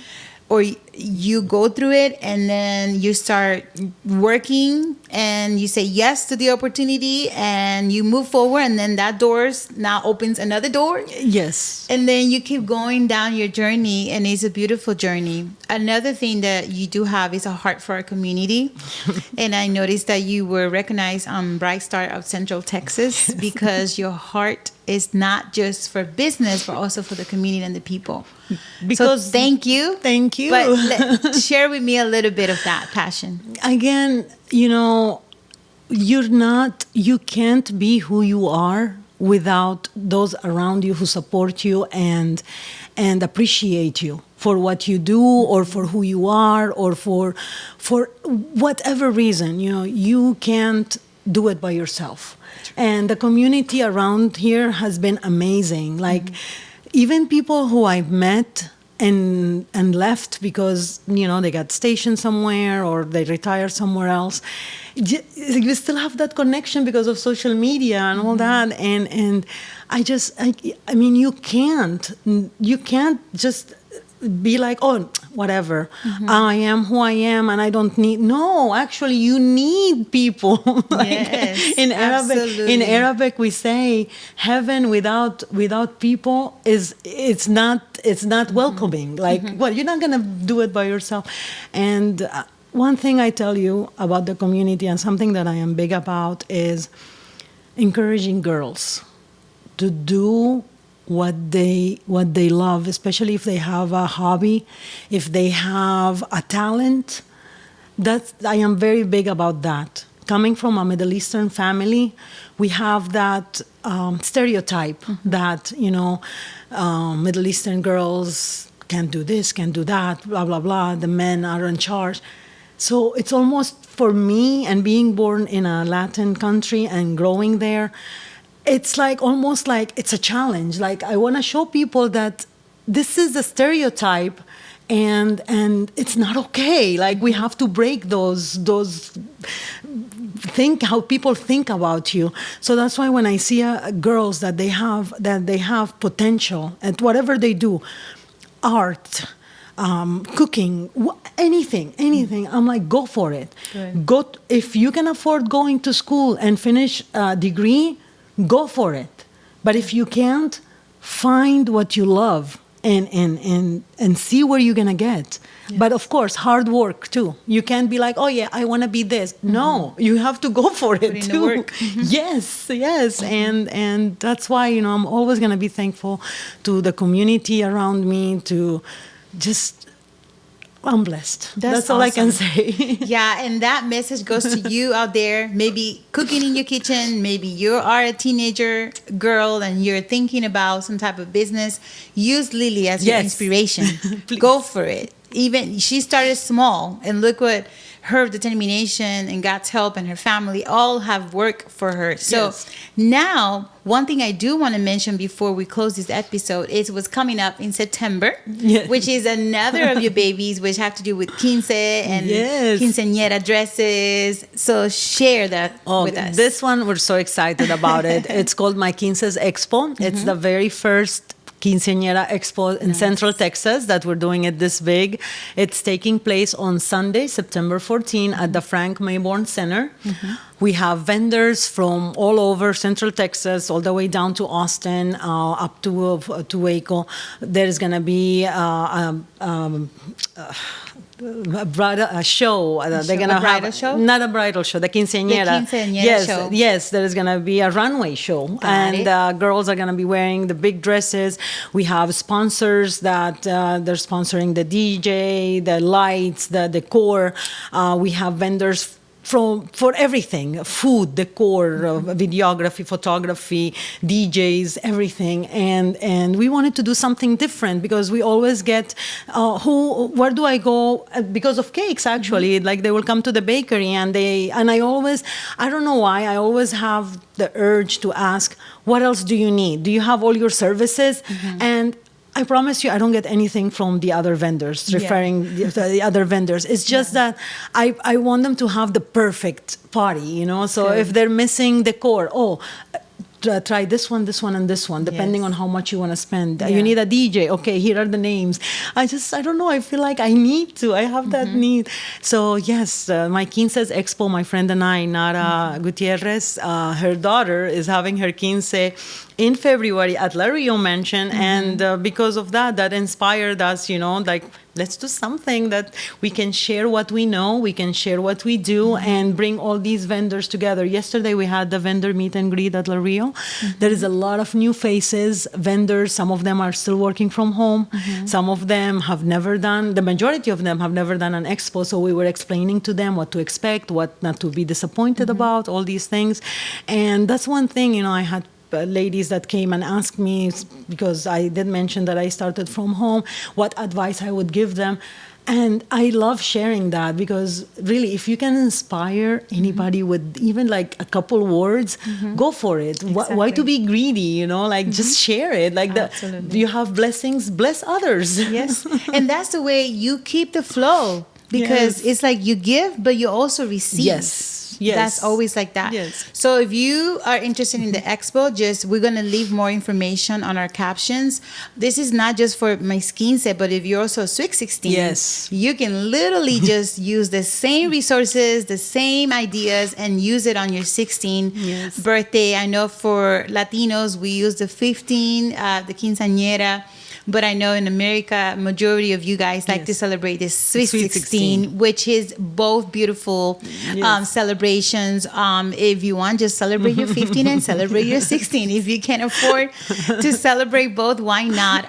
or you go through it and then you start working and you say yes to the opportunity and you move forward, and then that doors now opens another door. Yes. And then you keep going down your journey, and it's a beautiful journey. Another thing that you do have is a heart for our community. And I noticed that you were recognized on Bright Star of Central Texas because your heart is not just for business, but also for the community and the people. Because so thank you. Thank you. But share with me a little bit of that passion. Again, you can't be who you are without those around you who support you and appreciate you for what you do or for who you are or for whatever reason. You can't do it by yourself. And the community around here has been amazing. Like, even people who I've met and left because they got stationed somewhere or they retired somewhere else, you still have that connection because of social media and all that. And I mean, you can't just be like, oh, whatever, I am who I am and I don't need. No, actually, you need people. Yes, in absolutely. Arabic we say heaven without people it's not welcoming. Like, well, you're not gonna do it by yourself. And one thing I tell you about the community and something that I am big about is encouraging girls to do what they love, especially if they have a hobby, if they have a talent. I am very big about that. Coming from a Middle Eastern family, we have that stereotype that Middle Eastern girls can't do this, can't do that, blah blah blah. The men are in charge. So it's almost, for me, and being born in a Latin country and growing there, it's like almost like it's a challenge. Like, I want to show people that this is a stereotype and it's not okay. Like, we have to break those how people think about you. So that's why when I see girls that they have potential at whatever they do, art, cooking, anything, I'm like, go for it. Good. If you can afford going to school and finish a degree, go for it. But if you can't, find what you love and see where you're gonna get. Yeah. But of course, hard work too. You can't be like, oh yeah, I want to be this. No, you have to go for it too. Work. Yes. And that's why I'm always gonna be thankful to the community around me. I'm blessed. That's all awesome. I can say. Yeah, and that message goes to you out there, maybe cooking in your kitchen, maybe you are a teenager girl and you're thinking about some type of business. Use Lily as your inspiration. Go for it. Even she started small, and look what her determination and God's help and her family all have worked for her. So now, one thing I do want to mention before we close this episode is what's coming up in September, which is another of your babies, which have to do with quince and quinceañera dresses. So share that with us. This one, we're so excited about it. It's called My Quinces Expo. It's the very first Quinceañera Expo in Central Texas that we're doing it this big. It's taking place on Sunday, September 14 at the Frank Mayborn Center. We have vendors from all over Central Texas, all the way down to Austin, up to Waco. There's going to be a show. They're gonna have a show? Not a bridal show. The quinceañera. Show. Yes. There is gonna be a runway show, and girls are gonna be wearing the big dresses. We have sponsors that they're sponsoring the DJ, the lights, the decor. We have vendors for everything: food, decor, videography, photography, DJs, everything. And we wanted to do something different because we always get where do I go because of cakes, actually. Like, they will come to the bakery and I don't know why, I always have the urge to ask, what else do you need? Do you have all your services? And I promise you, I don't get anything from the other vendors, referring to the other vendors. It's just that I want them to have the perfect party, So if they're missing decor, try this one, and this one, depending Yes. on how much you want to spend. Yeah. You need a DJ. Okay, here are the names. I don't know. I feel like I need to. I have that need. So yes, my Quince Expo, my friend and I, Nara Gutierrez, her daughter is having her Quince in February at La Rio Mansion, and because of that, that inspired us. Like, let's do something that we can share what we know, we can share what we do, and bring all these vendors together. Yesterday, we had the vendor meet and greet at La Rio. There is a lot of new faces, vendors. Some of them are still working from home. Some of them have never done, the majority of them have never done an expo. So we were explaining to them what to expect, what not to be disappointed about, all these things. And that's one thing, I had ladies that came and asked me, because I did mention that I started from home, what advice I would give them. And I love sharing that, because really, if you can inspire anybody with even like a couple words, go for it. Why to be greedy, like just share it. Like Absolutely. you have blessings, bless others. Yes. And that's the way you keep the flow, because Yes. it's like you give, but you also receive. Yes. That's always like that. Yes. So if you are interested in the expo, we're going to leave more information on our captions. This is not just for my skin set, but if you're also Sweet 16, Yes. you can literally just use the same resources, the same ideas, and use it on your 16 Yes. birthday. I know for Latinos, we use the 15, the quinceañera. But I know in America, majority of you guys like to celebrate this Sweet 16, which is both beautiful celebrations. If you want, just celebrate your 15 and celebrate your 16. If you can afford to celebrate both, why not?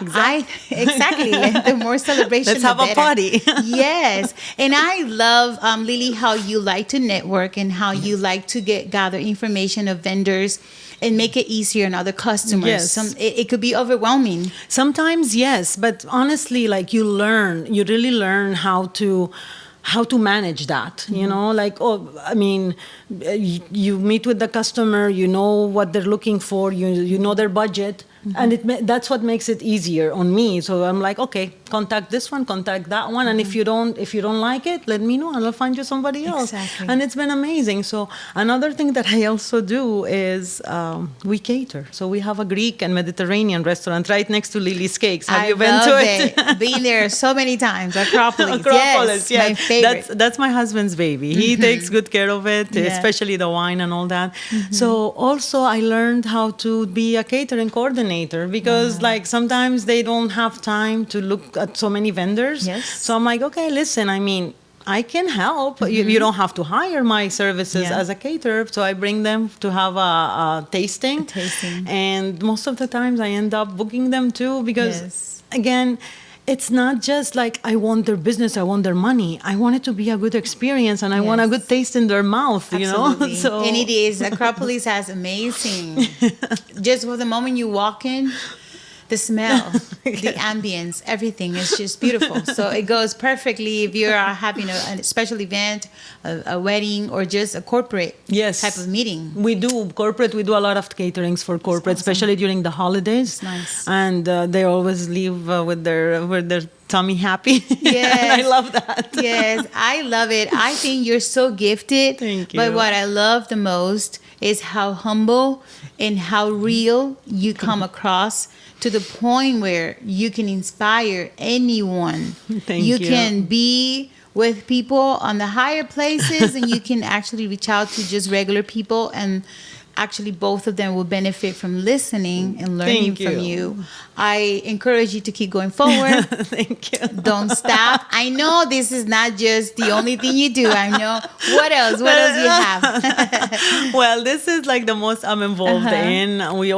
Exactly. The more celebration, Let's have the a better. party. Yes. And I love, Lily, how you like to network and how you like to gather information of vendors and make it easier on other customers. Yes. It could be overwhelming. Sometimes, yes, but honestly, like you really learn how to manage that, like, you meet with the customer, you know what they're looking for, you know their budget, and that's what makes it easier on me. So I'm like, okay, contact this one, contact that one, and if you don't like it, let me know and I'll find you somebody else. Exactly. And it's been amazing. So another thing that I also do is we cater. So we have a Greek and Mediterranean restaurant right next to Lily's Cakes. Have you been to it? Been there so many times. Acropolis. Acropolis, Yes, my favorite. That's my husband's baby. He takes good care of it, especially the wine and all that. So also I learned how to be a catering coordinator, because like sometimes they don't have time to look at so many vendors. Yes. So I'm like, okay, listen, I can help. You don't have to hire my services as a caterer. So I bring them to have a tasting. And most of the times I end up booking them too, because again, it's not just like I want their business, I want their money. I want it to be a good experience, and I want a good taste in their mouth, Absolutely. So, and it is. Acropolis has amazing. Just for the moment you walk in, the smell, the ambience, everything is just beautiful. So it goes perfectly if you're having a special event, a wedding, or just a corporate type of meeting. We do corporate. We do a lot of caterings for corporate, especially during the holidays. It's nice. And they always leave with their tummy happy. Yes. And I love that. Yes, I love it. I think you're so gifted. Thank you. But what I love the most is how humble and how real you come across, to the point where you can inspire anyone. Thank you. You can be with people on the higher places, and you can actually reach out to just regular people, and actually both of them will benefit from listening and learning from you. I encourage you to keep going forward. Thank you. Don't stop. I know this is not just the only thing you do. I know. What else? What else you have? Well, this is like the most I'm involved in. We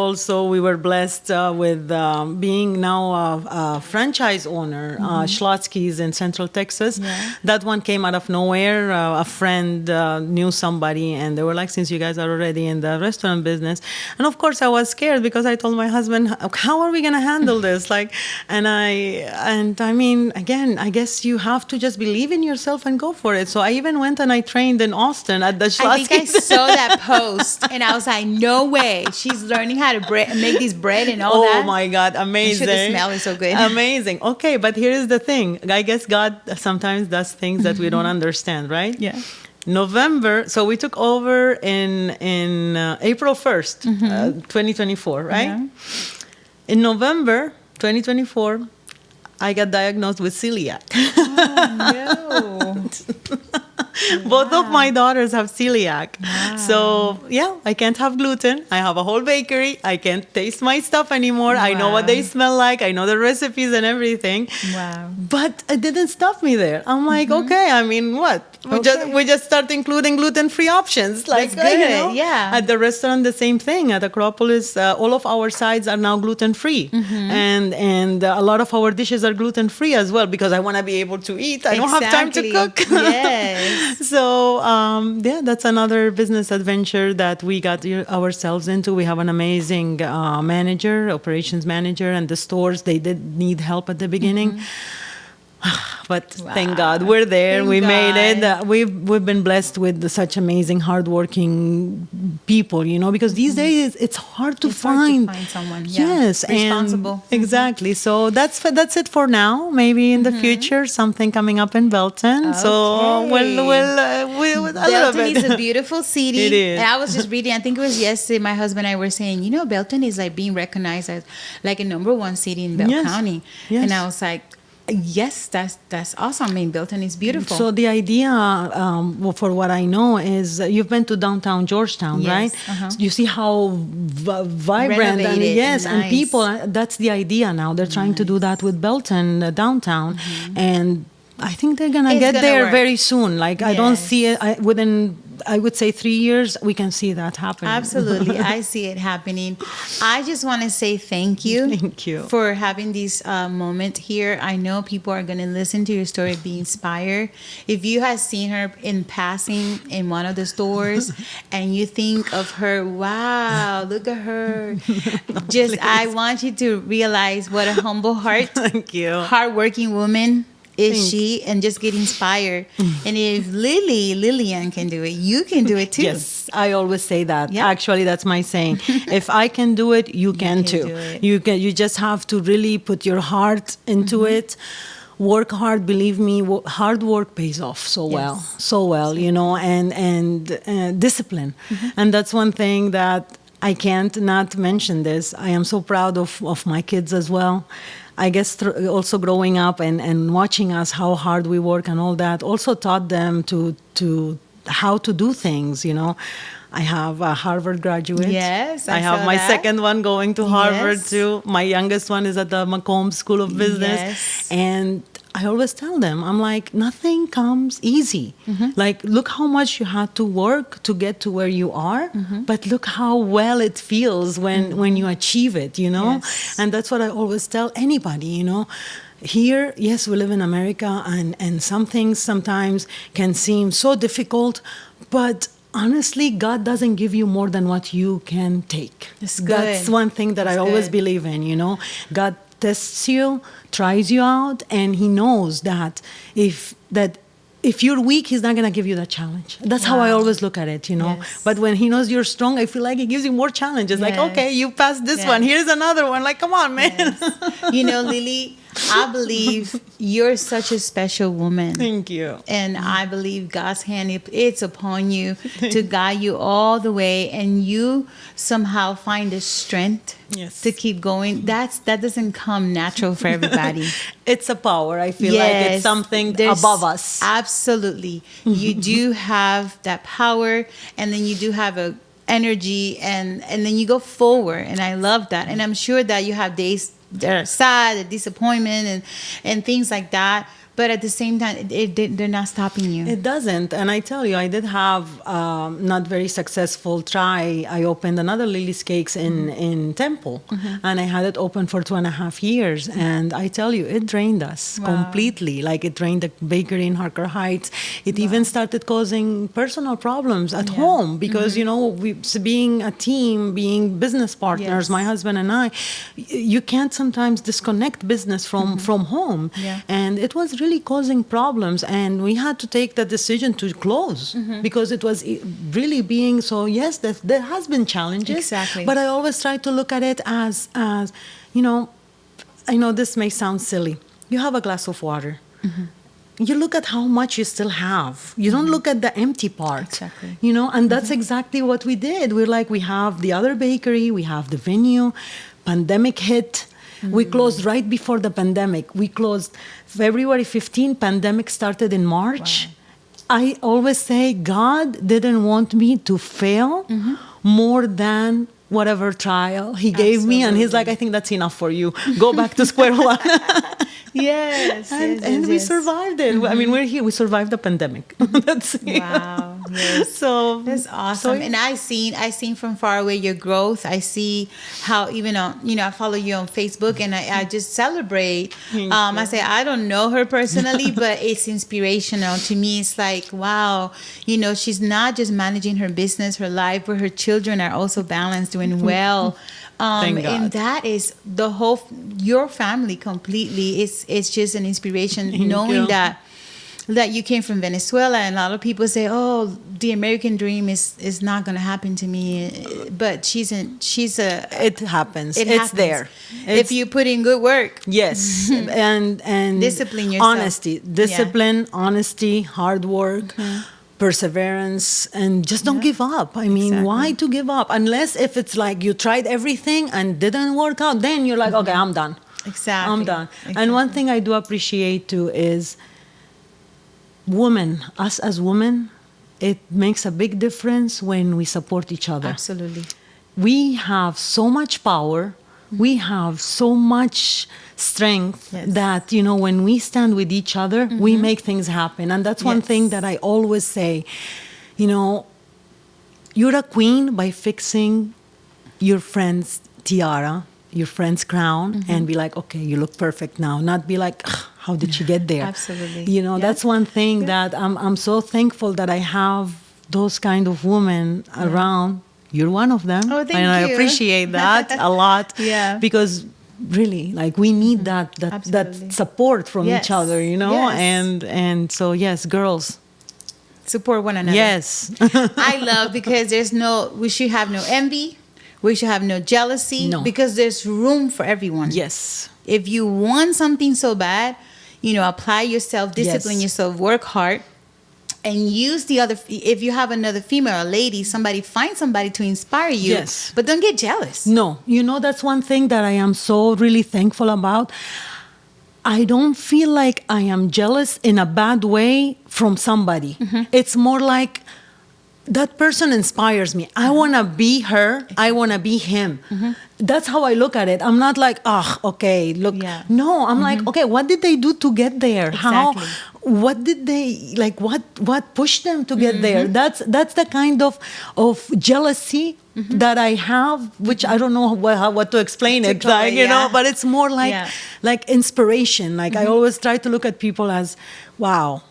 were blessed with being now a franchise owner, Schlotsky's in Central Texas. Yeah. That one came out of nowhere. A friend knew somebody, and they were like, since you guys are already in the restaurant business. And of course I was scared, because I told my husband, how are we going to handle this? Again, I guess you have to just believe in yourself and go for it. So I even went and I trained in Austin at the Schlotsky. I think I saw that post, and I was like, no way. She's learning how to make this bread and all that. Oh my God, amazing. I'm sure the smell is so good. Amazing. Okay, but here is the thing. I guess God sometimes does things that we don't understand, right? Yeah. November. So we took over in April 1st, 2024, right? Yeah. In November 2024, I got diagnosed with celiac. No. Both of my daughters have celiac. Wow. So, yeah, I can't have gluten. I have a whole bakery. I can't taste my stuff anymore. I know what they Wow. smell like. I know the recipes and everything. Wow. But it didn't stop me there. I'm like, okay, I mean, what? We just start including gluten-free options. Like, That's good, you know, yeah. At the restaurant, the same thing. At Acropolis, all of our sides are now gluten-free. And a lot of our dishes are gluten-free as well because I want to be able to eat. I don't have time to Exactly. cook. Yes. So, yeah, that's another business adventure that we got ourselves into. We have an amazing manager, operations manager, and the stores, they did need help at the beginning. But thank God we're there. Thank We made it. God. We've been blessed with such amazing, hardworking people. You know, because these days it's hard to It's hard to find. find someone, yeah, Yes, responsible. And exactly. So that's it for now. Maybe in the future, something coming up in Belton. So Okay. we'll a little Belton bit. is a beautiful city. It is. And I was just reading, I think it was yesterday, my husband and I were saying, you know, Belton is like being recognized as like a #1 city in Bell Yes. County. Yes. And I was like, yes, that's awesome. I mean, Belton is beautiful. So the idea, for what I know, is you've been to downtown Georgetown, Yes, right? uh-huh. You see how vibrant and Renovated, yes, and nice. people. That's the idea now. They're trying to do that with Belton downtown, and I think they're gonna It's get gonna there work. very soon. Like I don't Yes. see it within. I would say 3 years. We can see that happening. Absolutely. I see it happening. I just want to say thank you. Thank you. For having this moment here. I know people are going to listen to your story, be inspired. If you have seen her in passing in one of the stores and you think of her, wow, look at her. Just, I want you to realize what a humble heart, Thank you. hardworking woman is Thanks. she, and just get inspired. And if Lilian can do it, you can do it too. Yes, I always say that. Yeah. Actually, that's my saying. If I can do it, you can can too. do it. You just have to really put your heart into it. Work hard. Believe me, hard work pays off so well. You know, and discipline. And that's one thing that I can't not mention this. I am so proud of my kids as well. I guess also growing up and watching us how hard we work and all that also taught them to how to do things. You know, I have a Harvard graduate. Yes, I have saw my that. second one going to Harvard Yes. too. My youngest one is at the Macomb School of Business, Yes. and I always tell them, I'm like, nothing comes easy. Like, look how much you had to work to get to where you are, but look how well it feels when you achieve it, you know? Yes. And that's what I always tell anybody, you know? Here, yes, we live in America, and some things sometimes can seem so difficult, but honestly, God doesn't give you more than what you can take. That's good. That's one thing that I That's always good. believe in, you know? God tests you, tries you out, and he knows that if you're weak, he's not going to give you that challenge. That's how I Wow. always look at it, you know. Yes. But when he knows you're strong, I feel like he gives you more challenges. Like, Yes. okay, you passed this Yes. one. Here's another one. Like, come on, man. Yes. You know, Lily, I believe you're such a special woman. Thank you. And I believe God's hand, it's upon you to guide you all the way, and you somehow find the strength Yes. to keep going. That doesn't come natural for everybody. It's a power. I feel like it's something There's- above us. Absolutely. You do have that power, and then you do have a energy, and then you go forward, and I love that. And I'm sure that you have days that are sad, and disappointment, and things like that. But at the same time, they're not stopping you. It doesn't. And I tell you, I did have not very successful try. I opened another Lily's Cakes in Temple, and I had it open for 2.5 years. And I tell you, it drained us completely. Like, it drained the bakery in Harker Heights. It even started causing personal problems at home because, you know, being a team, being business partners, Yes. my husband and I, you can't sometimes disconnect business from home. Yeah. And it was really causing problems, and we had to take the decision to close because it was really being so. Yes, there has been challenges, Exactly. but I always try to look at it as you know. I know this may sound silly. You have a glass of water. you look at how much you still have. You don't look at the empty part. Exactly. You know, and that's exactly what we did. We're like, we have the other bakery, we have the venue, pandemic hit. We closed right before the pandemic. We closed February 15, pandemic started in March. Wow. I always say God didn't want me to fail more than whatever trial he gave me. And he's like, I think that's enough for you. Go back to square one. Yes. And we survived it. I mean, we're here. We survived the pandemic. That's Wow. Yes. So That's awesome. And I seen from far away your growth. I see how even on, I follow you on Facebook, and I just celebrate. I say I don't know her personally, but it's inspirational to me. It's like, wow, she's not just managing her business, her life, but her children are also balanced, doing well. Thank God. And that is your family completely. It's just an inspiration knowing that you came from Venezuela, and a lot of people say, "Oh, the American dream is not going to happen to me," but it happens. It it's happens. there. If you put in good work. Yes, and Discipline yourself. honesty, hard work. Perseverance, and just don't give up. I mean, why to give up? Unless if it's like you tried everything and didn't work out, then you're like, okay, I'm done. Exactly. I'm done. And one thing I do appreciate too is us as women, it makes a big difference when we support each other. Absolutely. We have so much power. We have so much strength that, when we stand with each other, we make things happen. And that's one thing that I always say, you're a queen by fixing your friend's tiara, your friend's crown, and be like, okay, you look perfect now. Not be like, how did she get there? Absolutely. That's one thing that I'm so thankful that I have those kind of women around. You're one of them. Oh, thank you. And I appreciate that a lot. Yeah. Because really, like, we need that support from each other, Yes. And so, yes, girls. Support one another. Yes. I love, because we should have no envy. We should have no jealousy. No. Because there's room for everyone. Yes. If you want something so bad, apply yourself, discipline yourself, work hard. And use if you have another female, a lady, find somebody to inspire you. Yes. But don't get jealous. No. That's one thing that I am so really thankful about. I don't feel like I am jealous in a bad way from somebody. It's more like that person inspires me. I want to be her. I want to be him. That's how I look at it. I'm not like, okay, look. Yeah. No, I'm like, okay, what did they do to get there? Exactly. What did they, like, what pushed them to get there? That's the kind of jealousy that I have, which I don't know what to explain it, like, but it's more like inspiration. Like, I always try to look at people as, wow,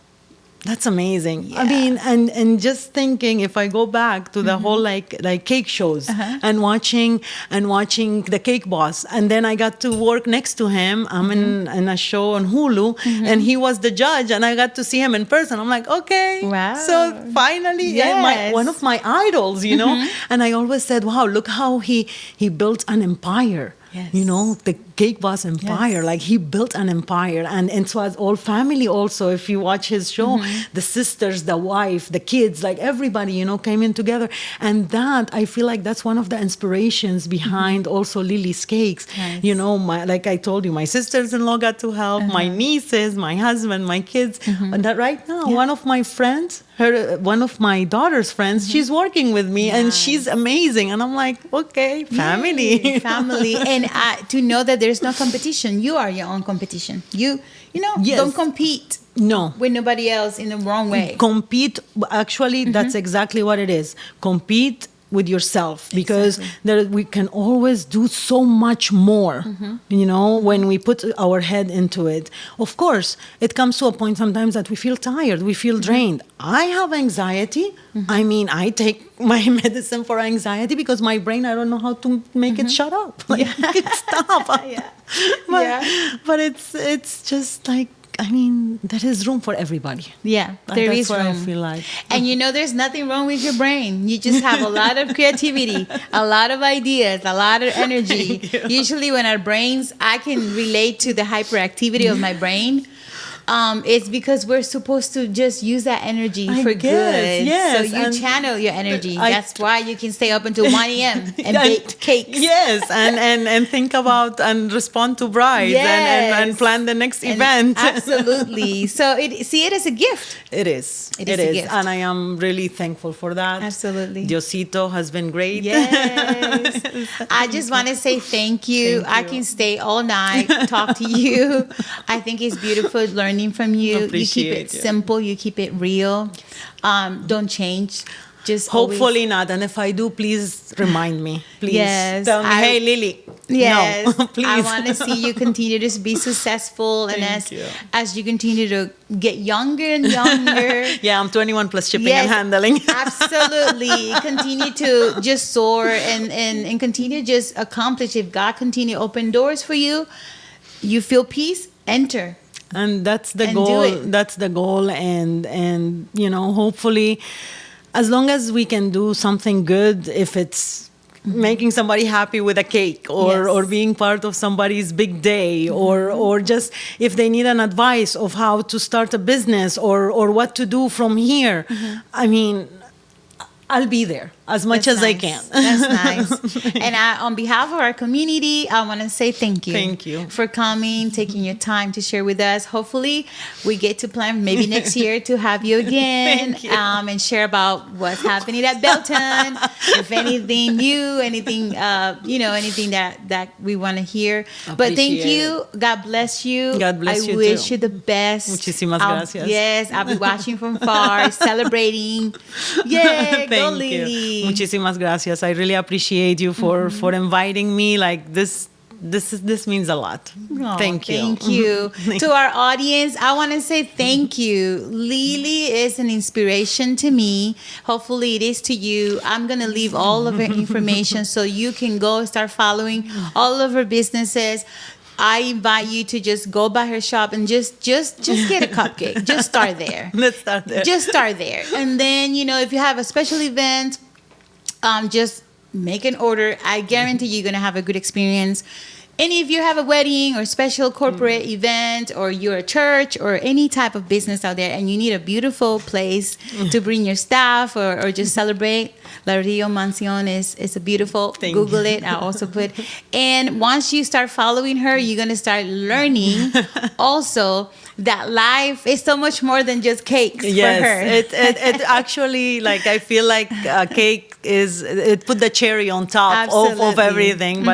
that's amazing. Yeah. I mean, and just thinking, if I go back to the whole like cake shows and watching the Cake Boss, and then I got to work next to him. I'm in a show on Hulu, and he was the judge, and I got to see him in person. I'm like, okay, wow. So finally, one of my idols, And I always said, wow, look how he built an empire. Yes. The Cake Boss empire. Like, he built an empire, and it was all family also. If you watch his show, the sisters, the wife, the kids, like everybody, came in together. And that, I feel like that's one of the inspirations behind also Lily's Cakes. Nice. Like I told you, my sisters-in-law got to help, my nieces, my husband, my kids. And that right now, one of my friends, one of my daughter's friends, she's working with me, and she's amazing. And I'm like, okay, family. Yay, family. And to know that there's no competition. You are your own competition. Don't compete with nobody else in the wrong way. Compete, actually, that's exactly what it is. Compete with yourself, because we can always do so much more, when we put our head into it. Of course, it comes to a point sometimes that we feel tired, we feel drained. I have anxiety. I mean, I take my medicine for anxiety because my brain, I don't know how to make it shut up. Like, stop. But it's just like, I mean, there is room for everybody. Yeah, there is room. That's what I feel like. And there's nothing wrong with your brain. You just have a lot of creativity, a lot of ideas, a lot of energy. Usually when our brains, I can relate to the hyperactivity of my brain. it's because we're supposed to just use that energy I for guess, good. yes, So you and channel your energy. I- That's why you can stay up until 1 a.m. and bake cakes. Yes, and think about and respond to brides and Yes. plan the next And event. absolutely. So see it as a gift. It is. It It is a is. gift. And I am really thankful for that. Absolutely. Diosito has been great. Yes. I just want to say thank you. Thank I you. can stay all night, talk to you. I think it's beautiful learning from you. You keep Appreciate it you. simple. You keep it real. Don't change. Just Hopefully not. And if I do, please remind me. Please Yes, tell me, I- hey, Lily. Yes, No, please. I want to see you continue to be successful, and Thank you. as you continue to get younger and younger. Yeah, I'm 21 plus shipping Yes, and handling. absolutely. Continue to just soar and continue to just accomplish. If God continue to open doors for you, you feel peace, enter. And that's the And do goal. it. That's the goal. And hopefully, as long as we can do something good, if it's making somebody happy with a cake or Yes. being part of somebody's big day or just if they need an advice of how to start a business or what to do from here, I mean, I'll be there as much That's as I nice. can. That's nice. And on behalf of our community, I want to say thank you. Thank you. For coming, taking your time to share with us. Hopefully, we get to plan maybe next year to have you again. Thank you. And share about what's happening at Belton. If anything new, anything, anything that we want to hear. But thank Appreciate you. God bless you. God bless I you wish too. you the best. Muchísimas gracias. Yes, I'll be watching from far, celebrating. Yeah, go Thank Lily. you. Muchísimas gracias. I really appreciate you for inviting me. Like this means a lot. Oh, Thank you. Thank you. To our audience, I want to say thank you. Lily is an inspiration to me. Hopefully, it is to you. I'm going to leave all of her information so you can go start following all of her businesses. I invite you to just go by her shop and just get a cupcake. Just start there. Let's start there. Just start there. And then, if you have a special event, just make an order. I guarantee you're going to have a good experience. And if you have a wedding or special corporate event, or you're a church or any type of business out there and you need a beautiful place to bring your staff or just celebrate, La Rio Mansion is a beautiful. Thank Google you. it. I also put. And once you start following her, you're going to start learning also that life is so much more than just cakes for her. Yes, it actually, like, I feel like cake it put the cherry on top of Absolutely. everything.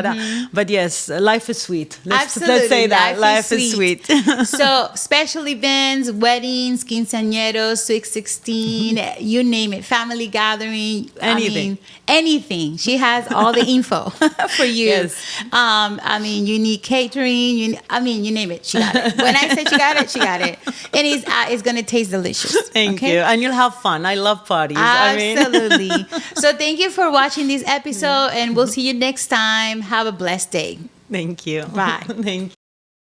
But yes, life is sweet. Let's Absolutely. say that life is sweet. So special events, weddings, quinceañeros, Sweet 16, you name it, family gathering, Anything. Anything. She has all the info for you. Yes. You need catering. You name it. She got it. When I say she got it, she got it. And it's gonna taste delicious. Thank okay? you. And you'll have fun. I love parties. Absolutely. So thank you for watching this episode, and we'll see you next time. Have a blessed day. Thank you. Bye. Thank you.